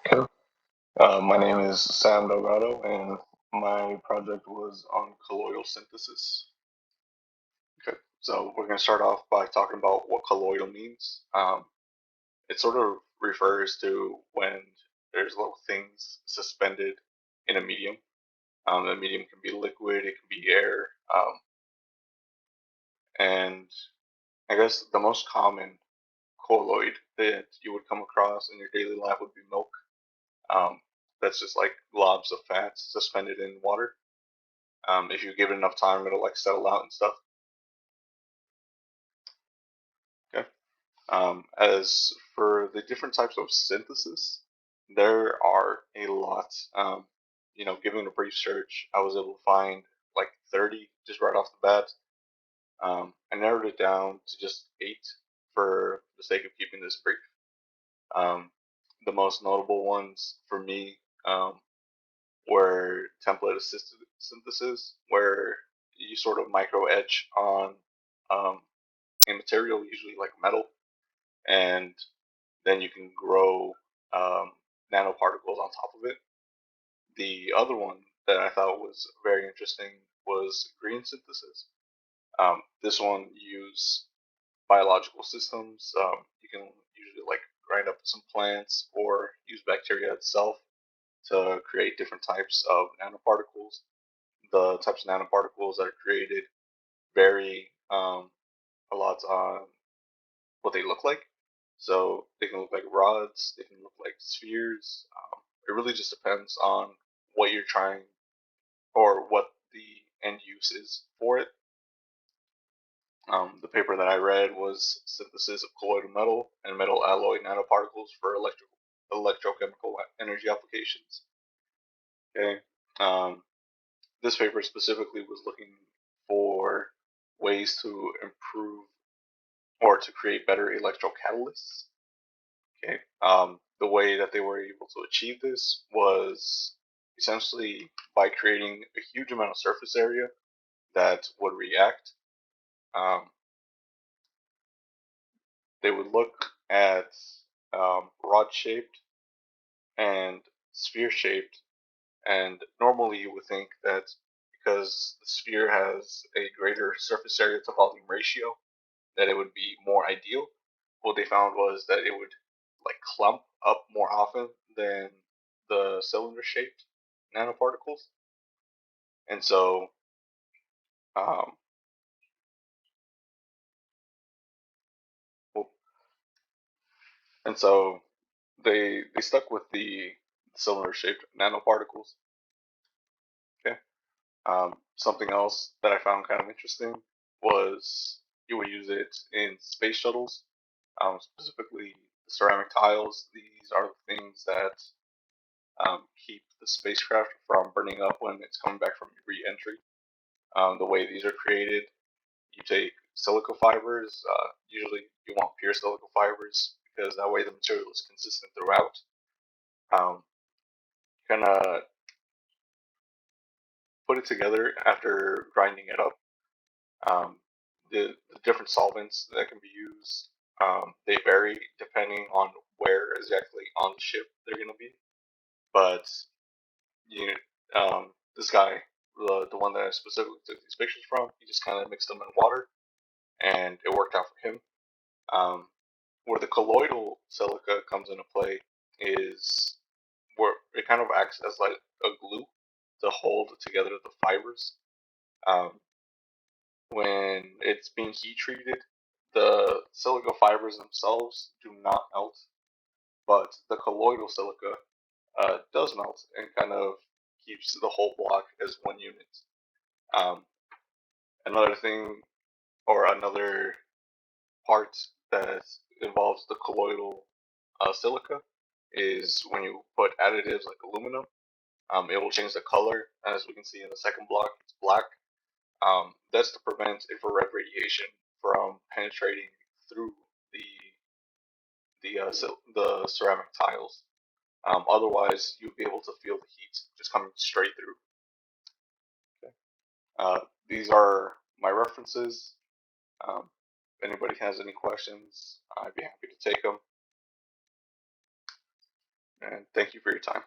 Okay. My name is Sam Delgado, and my project was on colloidal synthesis. Okay, so we're going to start off by talking about what colloidal means. It sort of refers to when there's little things suspended in a medium. The medium can be liquid, it can be air, and I guess the most common colloid that you would come across in your daily life would be milk. Um, that's just like globs of fat suspended in water. If you give it enough time, it'll like settle out and stuff. Okay. As for the different types of synthesis, there are a lot. Given a brief search, I was able to find like 30 just right off the bat. I narrowed it down to just 8 for the sake of keeping this brief. Um, the most notable ones for me were template assisted synthesis, where you sort of micro etch on um, a material, usually like metal, and then you can grow nanoparticles on top of it. The other one that I thought was very interesting was green synthesis. This one use biological systems. You can usually like grind up some plants or use bacteria itself to create different types of nanoparticles. The types of nanoparticles that are created vary a lot on what they look like. So they can look like rods, they can look like spheres. It really just depends on what you're trying or what the end use is for it. The paper that I read was synthesis of colloidal metal and metal alloy nanoparticles for electrochemical energy applications. Okay. Um, this paper specifically was looking for ways to improve or to create better electrocatalysts. Okay. The way that they were able to achieve this was essentially by creating a huge amount of surface area that would react. Um, they would look at rod shaped and sphere shaped, and normally you would think that because the sphere has a greater surface area to volume ratio, that it would be more ideal. What they found was that it would like clump up more often than the cylinder shaped nanoparticles. And so, um, well, and so they stuck with the cylinder shaped nanoparticles. Okay. Something else that I found kind of interesting was you would use it in space shuttles, specifically the ceramic tiles. These are the things that keep the spacecraft from burning up when it's coming back from re-entry. The way these are created, you take silica fibers. Usually, you want pure silica fibers because that way the material is consistent throughout. Um, kind of put it together after grinding it up. Um, the different solvents that can be used, they vary depending on where exactly on the ship they're going to be. But you, this guy, the one that I specifically took these pictures from, he just kind of mixed them in water, and it worked out for him. Um, where the colloidal silica comes into play is where it kind of acts as like a glue to hold together the fibers. Um, when it's being heat treated, the silica fibers themselves do not melt, but the colloidal silica does melt and kind of keeps the whole block as one unit. Um, another thing or another part that involves the colloidal silica is when you put additives like aluminum, it will change the color. As we can see in the second block, it's black. That's to prevent infrared radiation from penetrating through the the ceramic tiles. Otherwise, you'll be able to feel the heat just coming straight through. Okay. Uh, these are my references. If anybody has any questions, I'd be happy to take them. and thank you for your time.